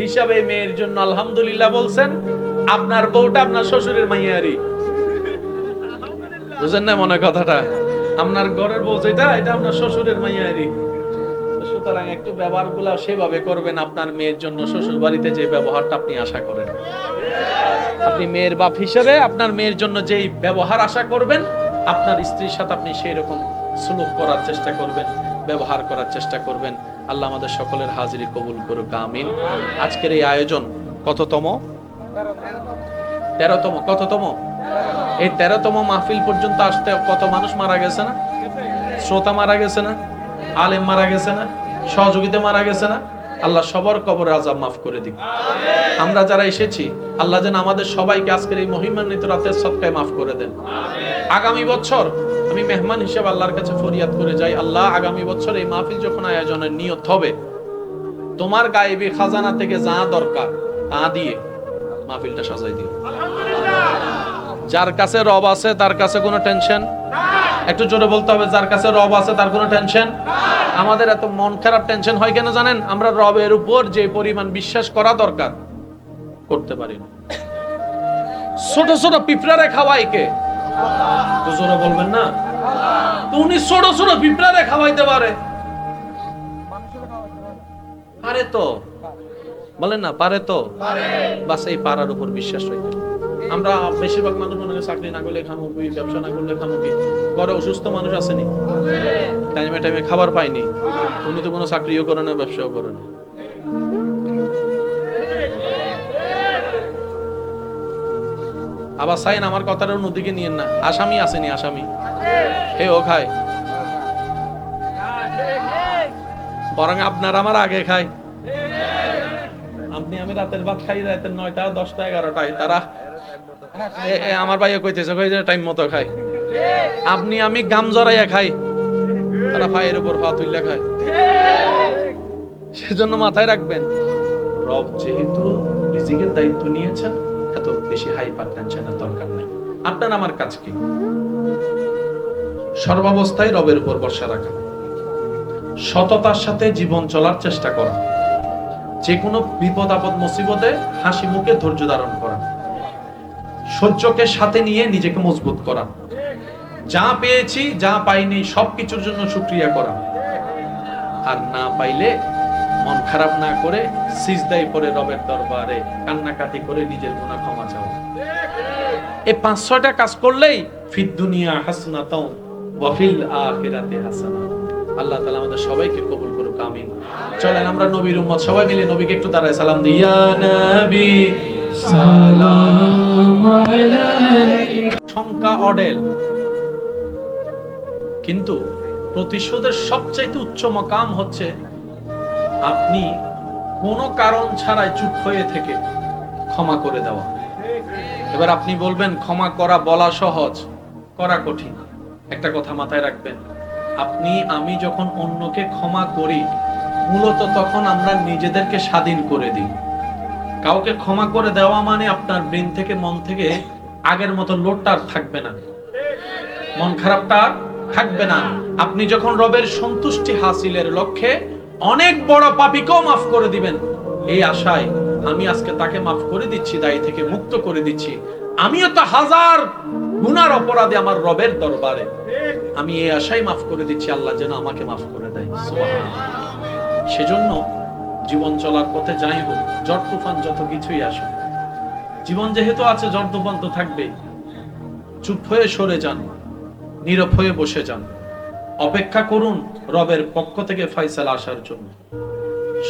হিসাবে মেয়ের জন্য আলহামদুলিল্লাহ বলছেন, আপনার বউটা আপনার শ্বশুরের মাইয়ারি। বুঝেন না মনে কথাটা? আপনার ঘরের বউ যেটা, এটা আপনার শ্বশুরের মাইয়ারি। সুতরাং একটু ব্যবহারগুলো সেভাবে করবেন আপনার মেয়ের জন্য, শ্বশুর বাড়িতে যে ব্যবহারটা আপনি আশা করেন। আপনি মেয়ের বাপ হিসেবে আপনার মেয়ের জন্য যেই ব্যবহার আশা করবেন, আপনার স্ত্রীর সাথে আপনি সেই রকম সুলুক করার চেষ্টা করবেন, ব্যবহার করার চেষ্টা করবেন। আল্লাহ আমাদের সকলের হাজিরি কবুল করুক, আমিন। আজকের এই আয়োজন কততম? 13তম। কততম? এই 13তম মাহফিল পর্যন্ত আসতে কত মানুষ মারা গেছে না? শ্রোতা মারা গেছে না? আলেম মারা গেছে না? সহযোগিতা মারা গেছে না? আল্লাহ সবার কবরের আযাব মাফ করে দিক। আমরা যারা এসেছি, আল্লাহ যেন আমাদের সবাইকে আজকের এই মহিমান্বিত রাতের সদকায় মাফ করে দেন। আগামী বছর আমি মেহমান হিসেবে আল্লাহর কাছে ফরিয়াদ করে যাই, আল্লাহ আগামী বছর এই মাহফিল যখন আয়োজনের নিয়ত হবে, তোমার গায়েবী খাজানা থেকে যা দরকার তা দিয়ে মাহফিলটা সাজাই দিও। যার কাছে রব আছে তার কাছে কোনো টেনশন? একটু জোরে বলতে হবে, যার কাছে রব আছে তার কোনো টেনশন? আমাদের এত মন খারাপ টেনশন হয় কেন জানেন? আমরা রবের উপর যে পরিমাণ বিশ্বাস করা দরকার করতে পারি না। ছোট ছোট পিঁপড়ারে খাওয়াই কে? তো জোরে বলবেন না? উনি ছোট ছোট পিঁপড়ারে খাওয়াইতে পারে। পারে তো, বলেন না পারে তো? বাস এই পারার উপর বিশ্বাস রাখি। আমরা বেশিরভাগ মানুষ মনে হয় চাকরি না করলে খামো কি, ব্যবসা না করলে খামো কি। ঘরে অসুস্থ মানুষ আসেনি, টাইমে টাইমে খাবার পায়নি, উনি তো কোনো চাকরিও করে না, ব্যবসাও করে না। আবার চাইন আমার কথাটা অন্যদিকে নিয়েন না, আসামি আসেনি, আসামি হে ও খায়, বরং আপনার আমার আগে খায়। আপনি আমি রাতের ভাত খাই রাতের 9টা 10টা 11টায়, তারা আমার ভাইয়া কইতেছে টাইম মতো খায়। আপনি আমি গাম জড়াইয়া খাই, তারা পায়ের উপর পা তুইলা খায়। সেজন্য মাথায় রাখবেন, রব যেহেতু রিজিকের দায়িত্ব নিয়েছেন, এত বেশি হাইপার টেনশনের দরকার নেই। আপনার আমার কাজ কি? সর্বাবস্থায় রবের উপর ভরসা রাখা, সততার সাথে জীবন চলার চেষ্টা করা, যে কোনো বিপদ আপদ মুসিবতে হাসি মুখে ধৈর্য ধারণ করা, সহ্যকে সাথে নিয়ে নিজেকে মজবুত করা, যা পেয়েছি যা পাইনি সবকিছুর জন্য শুকরিয়া করা, আর না পাইলে মন খারাপ না করে সিজদায় পড়ে রবের দরবারে কান্নাকাটি করে নিজের গুনাহ ক্ষমা চাওয়া। এই 5-6টা কাজ করলেই ফিদ দুনিয়া হাসনাতাও ওয়া ফিল আখিরাতি হাসানা। আল্লাহ তাআলা আমাদের সবাইকে কবুল করুক, আমিন। চলেন আমরা নবীর উম্মত সবাই মিলে নবীকে একটু দাঁড়ায় সালাম দিই। ইয়া নবী সালাম আলাইকা। সংখ্যা অডেল, কিন্তু প্রতিশোধের সবচাইতে উচ্চ মাকাম হচ্ছে আপনি কোনো কারণ ছাড়াই চুপ হয়ে থেকে ক্ষমা করে দেওয়া। এবার আপনি বলবেন ক্ষমা করা বলা সহজ, করা কঠিন। একটা কথা মাথায় রাখবেন, আপনি আমি যখন অন্যকে ক্ষমা করি, মূলত তখন আমরা নিজেদেরকে স্বাধীন করে দিই। কাউকে ক্ষমা করে দেওয়া মানে আপনার ব্রেন থেকে, মন থেকে আগের মতো লোডটা আর থাকবে না, মন খারাপটা আর থাকবে না। আপনি যখন রবের সন্তুষ্টি হাসিলের লক্ষ্যে অনেক বড় পাপীকেও মাফ করে দিবেন, এই আশায় আমি আজকে তাকে মাফ করে দিচ্ছি, দায়ী থেকে মুক্ত করে দিচ্ছি, আমিও তো হাজার গুনার অপরাধে আমার রবের দরবারে, আমি এই আশায় মাফ করে দিচ্ছি, আল্লাহ যেন আমাকে মাফ করে দেয়। সুবহানাল্লাহ। সেজন্য জীবন চলার পথে যাই হোক, ঝড় তুফান যত কিছুই আসুক, জীবন যেহেতু আছে ঝড় তুফান তো থাকবেই। চুপ হয়ে সরে যান, নীরব হয়ে বসে যান, অপেক্ষা করুন রবের পক্ষ থেকে ফয়সালা আসার জন্য।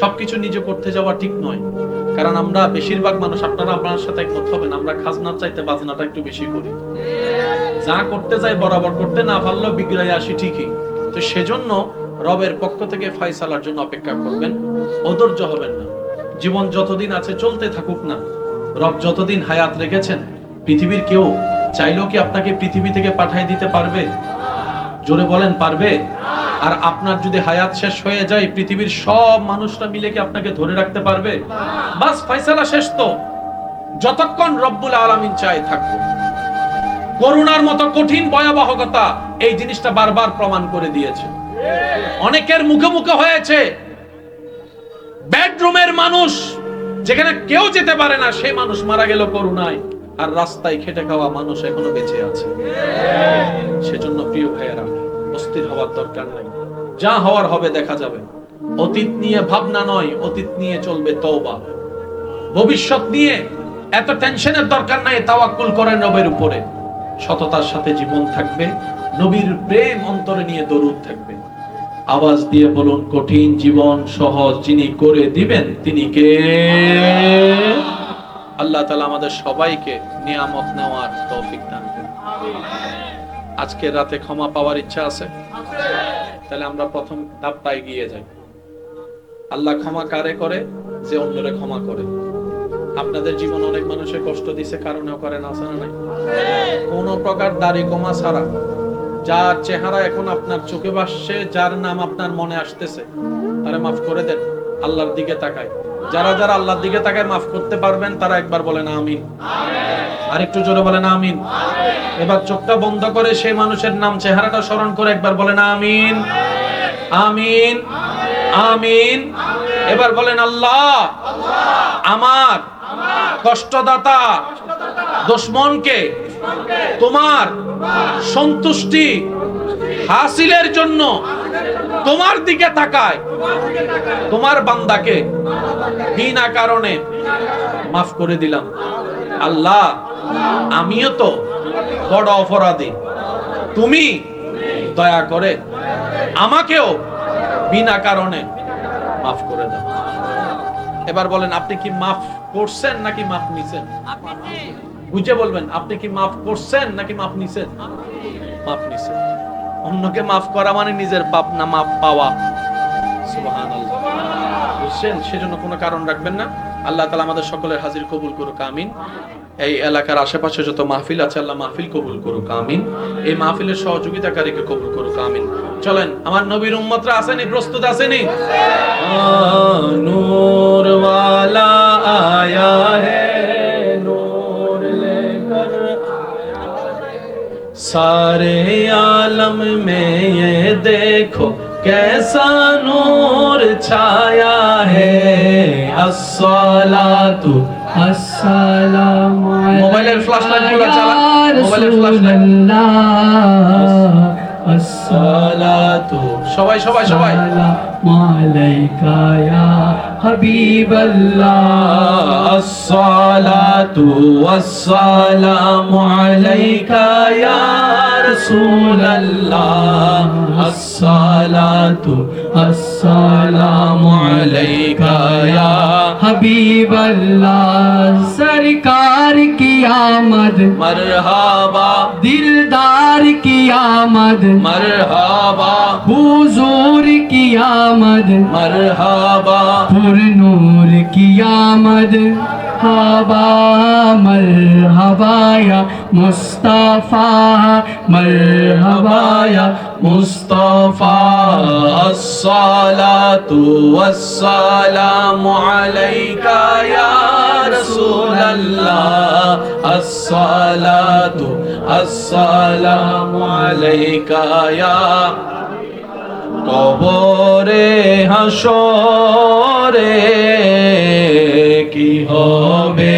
সবকিছু নিজে করতে যাওয়া ঠিক নয়, কারণ আমরা বেশিরভাগ মানুষ, আপনারা আপনার সাথে একমত হবেন, আমরা খাজনার চাইতে বাজনাটা একটু বেশি করি। যা করতে যাই বরাবর করতে না পারলেও বিগড়াই আসি ঠিকই। তো সেজন্য রবের পক্ষ থেকে ফয়সালার জন্য অপেক্ষা করবেন, অধৈর্য হবেন না। জীবন যতদিন আছে চলতে থাকুক না, রব যতদিন হায়াত রেখেছেন, পৃথিবীর কেউ চাইলেও কি আপনাকে পৃথিবী থেকে পাঠিয়ে দিতে পারবে? জোরে বলেন, পারবে? আর আপনার যদি হায়াত শেষ হয়ে যায়, পৃথিবীর সব মানুষরা মিলে কি আপনাকে ধরে রাখতে পারবে? বাস ফয়সালা শেষ তো। যতক্ষণ রব্বুল আলামিন চায় থাকবো। করোনার মতো কঠিন ভয়াবহতা এই জিনিসটা বারবার প্রমাণ করে দিয়েছে। অনেকের মুখে মুখে হয়েছে, বেডরুমের মানুষ যেখানে কেউ যেতে পারে না সেই মানুষ মারা গেল করুণায়, আর রাস্তায় খেটে খাওয়া মানুষ এখনো বেঁচে আছে। সেজন্য প্রিয় ভাইয়েরা, অস্থির হওয়ার দরকার নাই, যা হওয়ার হবে দেখা যাবে। অতীত নিয়ে ভাবনা নয়, অতীত নিয়ে চলবে তওবা। ভবিষ্যৎ নিয়ে এত টেনশনের দরকার নাই, তাওয়াক্কুল করেন রবের উপরে। সততার সাথে জীবন থাকবে, নবীর প্রেম অন্তরে নিয়ে দরুদ থাকবে। আওয়াজ দিয়ে বলুন, কঠিন জীবন সহজ যিনি করে দিবেন তিনি কে? আল্লাহ তাআলা আমাদের সবাইকে নিয়ামত নেওয়ার তৌফিক দান করুন। আজকে রাতে ক্ষমা পাওয়ার ইচ্ছা আছে? তাহলে আমরা প্রথম ধাপটা এগিয়ে যাই। আল্লাহ ক্ষমা কারে করে? যে অন্যরে ক্ষমা করে। আপনাদের জীবন অনেক মানুষের কষ্ট দিছে, কারণেও করেন, আছে না নাই? কোন প্রকার দাড়ি কমা ছাড়া, যার চেহারা এখন আপনার চোখে ভাসছে, যার নাম আপনার মনে আসতেছে, তারে মাফ করে দেন। আল্লাহর দিকে তাকায়। যারা যারা আল্লাহর দিকে তাকায় মাফ করতে পারবেন তারা একবার বলেন আমিন। আর একটু জোরে বলেন আমিন। এবার চোখটা বন্ধ করে সেই মানুষের নাম চেহারাটা স্মরণ করে একবার বলেন আমিন আমিন আমিন। এবার বলেন আল্লাহ আমার কষ্টদাতা দুশমনকে তোমার সন্তুষ্টি হাসিলের জন্য তোমার দিকে তাকায়, তোমার বান্দাকে বিনা কারণে মাফ করে দিলাম। আল্লাহ আমিও তো বড় অপরাধী, তুমি দয়া করে আমাকেও বিনা কারণে মাফ করে দাও। এবার বলেন, আপনি কি মাফ করছেন নাকি মাফ নিছেন? বুঝে বলবেন, আপনি কি মাফ করছেন নাকি মাফ নিছেন? মাফ নিছেন। অন্যকে মাফ করা মানে নিজের পাপ না মাফ পাওয়া। সুবহানাল্লাহ। বুঝছেন? সেজন্য কোনো কারণ রাখবেন না। আল্লাহ তাআলা আমাদের সকলের হাজির কবুল করুক, আমিন। এই এলাকার আশেপাশে যত মাহফিল আছে আল্লাহ মাহফিল কবুল করুক, আমিন। এই মাহফিলের সহযোগিতাকারীকে কবুল করুক, আমিন। চলেন, আমার নবীর উম্মতরা আসেনি? প্রস্তুত আসেনি? নূর ওয়ালা আয়া হে, নূর লেকর सारे आलम में ये देखो कैसा नूर छाया है। अस्सलातु अस्सलामु अलैका मोबाइलेर फ्लैश लाइट गुলো চালা, মোবাইলের ফ্ল্যাশ লাইট। अस्सलातु সবাই সবাই সবাই আলাইকা ইয়া হাবিবাল্লাহ। अस्सलातु वस्सलामु আলাইকা ইয়া রাসূলুল্লাহ। अस्सलातु अस्सलामु আলাইকা ইয়া হাবিবাল্লাহ। सरकार की आमद मरहबा, दिलदार की आमद मरहबा, हुजूर की आमद मरहबा, पुरनूर की आमद हवा मरहबा या मुस्तफा, मरहबा या मुस्तफा। अस्सलातु वस्सलामु अलैका या रसूलल्लाह। अस्सलातु अस्सलामु अलैका या। কবরে হাসরে কি হবে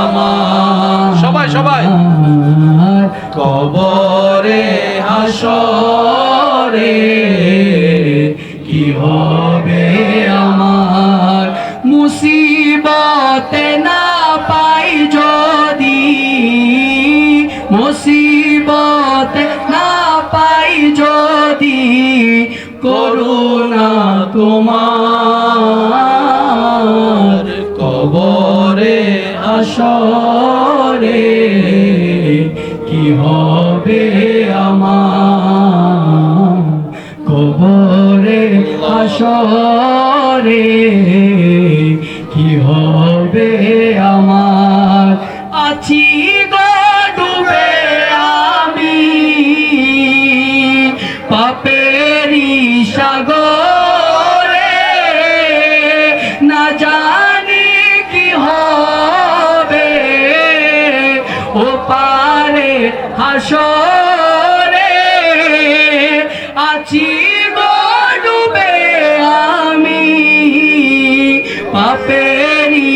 আমার? সবাই সবাই কবরে হাসরে কি হবে আমার? মুসিবতে না পাই যদি, মুসিবতে না পাই যদি, করুণা তোমার কবরে হাসরে কি হবে আমার? কবরে হাসরে কি হবে আমার? আছি গো ডুবে আমি পাপেরি সাগরে, না জানি কি হবে ও পারে হাসরে। আছি গো ডুবে আমি পাপেরি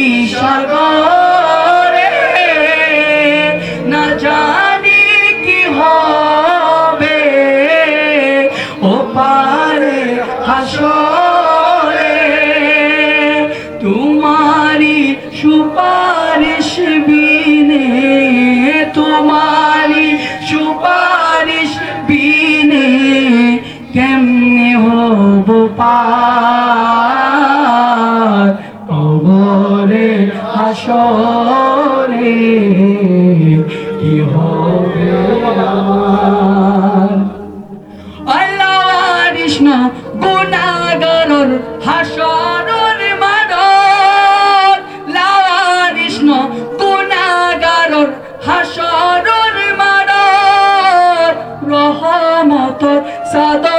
সুপারিশ বিনে, তোমারি সুপারিশ বিনে কেমনে হব পার কবরে হাসরে কি হবে আমার। আল্লাহ ওয়ারিস না গুনাহগারর হাসরের মাঠত, লাওয়ারিস না গুনাহগারর হাসরের মাঠত, রহমতের চাদর